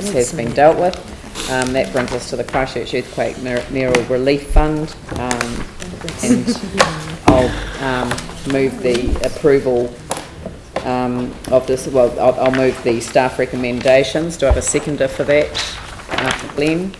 funds has been dealt with. That brings us to the Christchurch Earthquake Mayoral Relief Fund, and I'll move the approval of this. Well, I'll move the staff recommendations. Do I have a seconder for that? For Glenn?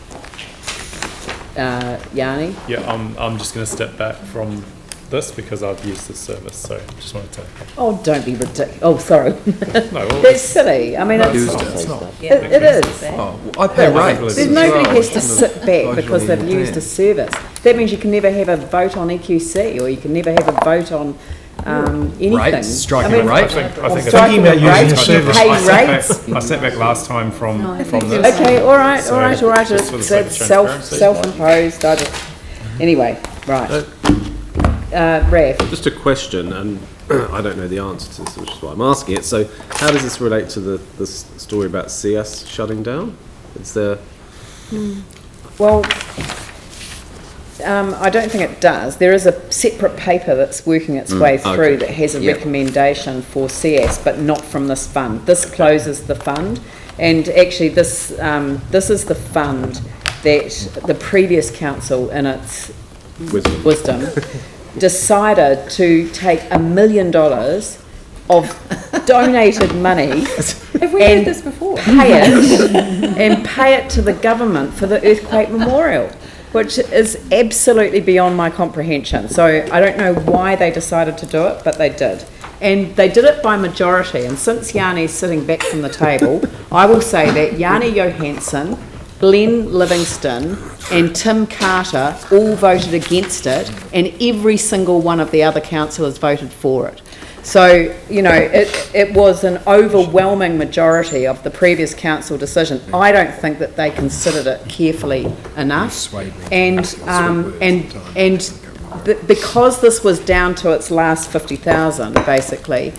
Yanni? Yeah, I'm just going to step back from this because I've used this service, so just wanted to... Oh, don't be ridiculous. Oh, sorry. No, well, that's silly. I mean, no, it's not. It is. Oh, I pay rates. There's nobody has to sit back because they've used a service. That means you can never have a vote on EQC, or you can never have a vote on anything. Rates, striking a rate. I think Thinking about using a service. I sat back last time from this. Okay, all right. just for the sake of It's transparency. self-imposed. Anyway, right. Rav. Just a question, and I don't know the answer to this, which is why I'm asking it. So, how does this relate to the story about CS shutting down? Is there... Well, I don't think it does. There is a separate paper that's working its way through that has a recommendation for CS, but not from this fund. This closes the fund, and actually this is the fund that the previous council, in its wisdom decided to take $1 million of donated money Have we heard this before? pay it to the government for the earthquake memorial, which is absolutely beyond my comprehension. So I don't know why they decided to do it, but they did. And they did it by majority. And since Yanni's sitting back from the table, I will say that Yanni Johansson, Glenn Livingston and Tim Carter all voted against it, and every single one of the other councillors voted for it. So, you know, it was an overwhelming majority of the previous council decision. I don't think that they considered it carefully enough. And because this was down to its last 50,000, basically,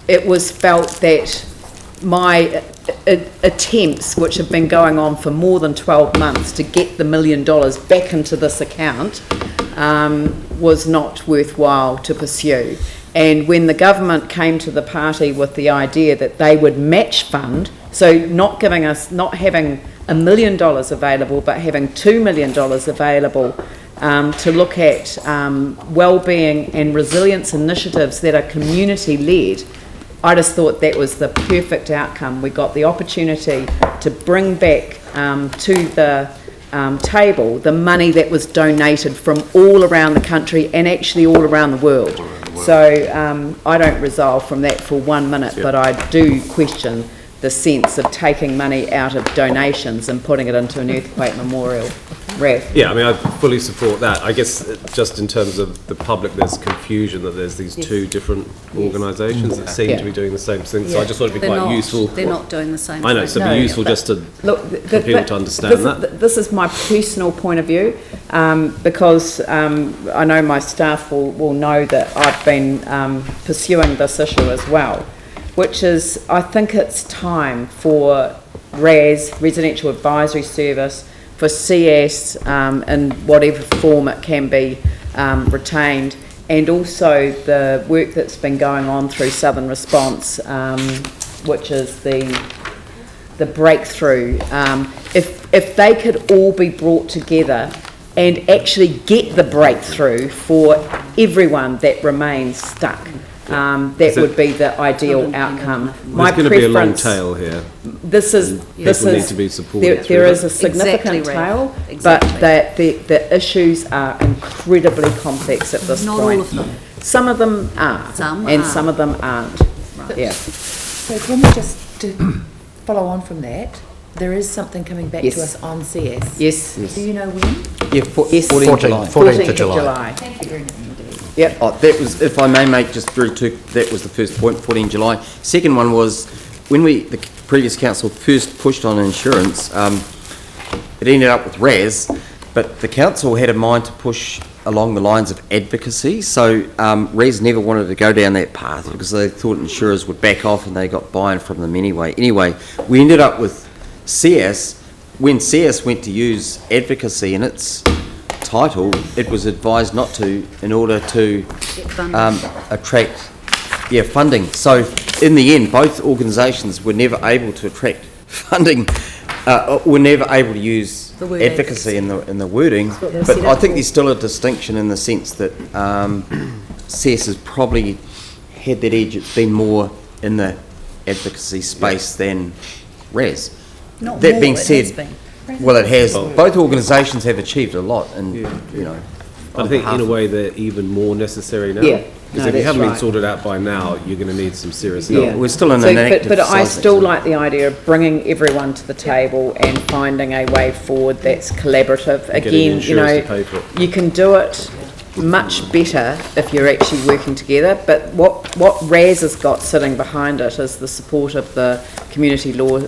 it was felt that my attempts, which have been going on for more than 12 months to get the $1 million back into this account, was not worthwhile to pursue. And when the government came to the party with the idea that they would match fund, so not having $1 million available, but having $2 million available to look at wellbeing and resilience initiatives that are community-led, I just thought that was the perfect outcome. We got the opportunity to bring back to the table the money that was donated from all around the country and actually all around the world. So I don't resolve from that for 1 minute, but I do question the sense of taking money out of donations and putting it into an earthquake memorial. Rav? Yeah, I mean, I fully support that. I guess just in terms of the public, there's confusion that there's these two different organisations that seem to be doing the same thing. So I just thought it'd be quite useful. They're not doing the same thing. I know, so it'd be useful just to for people to understand that. This is my personal point of view, because I know my staff will know that I've been pursuing this issue as well, which is, I think it's time for RAS, Residential Advisory Service, for CS in whatever form it can be retained, and also the work that's been going on through Southern Response, which is the breakthrough. If they could all be brought together and actually get the breakthrough for everyone that remains stuck, that would be the ideal outcome. There's going to be a long tail here. This is need to be supported. There is a significant tail, but the issues are incredibly complex at this point. Not all of them. Some of them are, some of them aren't. Right. Yeah. So can we just follow on from that? There is something coming back to us on CS. Yes. Do you know when? Yeah, 14th of July. Thank you very much indeed. Yep. Oh, that was, if I may make just very two, that was the first point, 14 July. Second one was, when the previous council first pushed on insurance, it ended up with RAS, but the council had in mind to push along the lines of advocacy, so RAS never wanted to go down that path because they thought insurers would back off and they got buy-in from them anyway. Anyway, we ended up with CS. When CS went to use advocacy in its title, it was advised not to, in order to attract funding. So in the end, both organisations were never able to attract funding, we're never able to use The word advocacy in the wording. what they're But set I up think for. there's still a distinction in the sense that CS has probably had that edge. It's been more in the advocacy space than RAS. Not That more, being it has said, been. well, it has. Both organisations have achieved a lot, and you know. But I think in a way they're even more necessary now. Yeah. Because No, if you that's haven't been right. sorted out by now, you're going to need some serious Yeah. help. We're still in So, an active but I cycle. still like the idea of bringing everyone to the table and finding a way forward that's collaborative. Getting Again, you insurers know, to pay for it. you can do it much better if you're actually working together, but what RAS has got sitting behind it is the support of the community law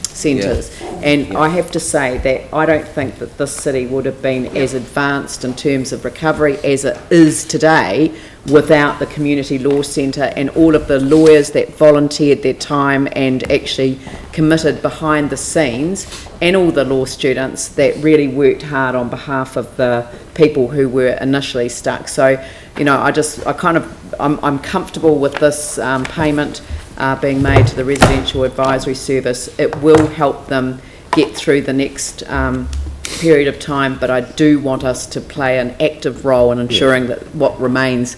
centres. And I have to say that I don't think that this city would have been as advanced in terms of recovery as it is today without the community law centre and all of the lawyers that volunteered their time and actually committed behind the scenes, and all the law students that really worked hard on behalf of the people who were initially stuck. So, you know, I'm comfortable with this payment being made to the Residential Advisory Service. It will help them get through the next period of time, but I do want us to play an active role in ensuring that what remains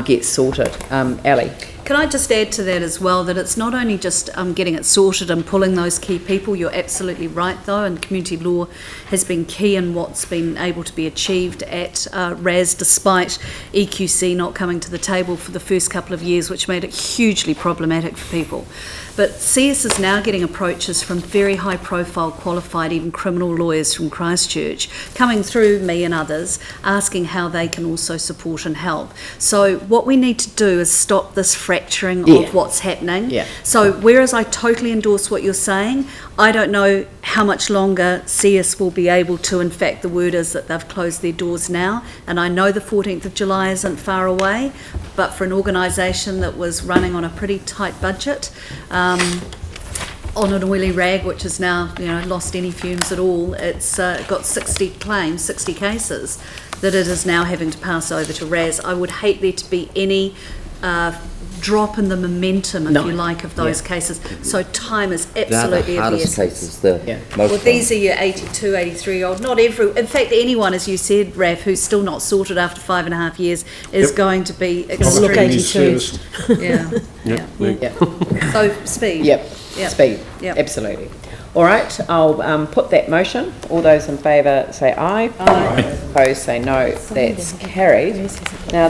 gets sorted. Ali? Can I just add to that as well, that it's not only just getting it sorted and pulling those key people, you're absolutely right though, and community law has been key in what's been able to be achieved at RAS, despite EQC not coming to the table for the first couple of years, which made it hugely problematic for people. But CS is now getting approaches from very high profile, qualified, even criminal lawyers from Christchurch, coming through me and others, asking how they can also support and help. So what we need to do is stop this fracturing of what's happening. Yeah. So whereas I totally endorse what you're saying, I don't know how much longer CS will be able to, in fact the word is that they've closed their doors now, and I know the 14th of July isn't far away, but for an organisation that was running on a pretty tight budget, on an oily rag, which has now, you know, lost any fumes at all, it's got 60 claims, 60 cases that it is now having to pass over to RAS. I would hate there to be any drop in the momentum, if you like, of those cases. So time is absolutely of the essence. Well, these are your 82, 83-year-old. Not every, in fact, anyone, as you said, Raf, who's still not sorted after 5.5 years is going to be extremely serviced. So speed. Yep. Speed. Yep. Absolutely. All right, I'll put that motion. All those in favour say aye. Aye. Opposed say no. That's carried. Now,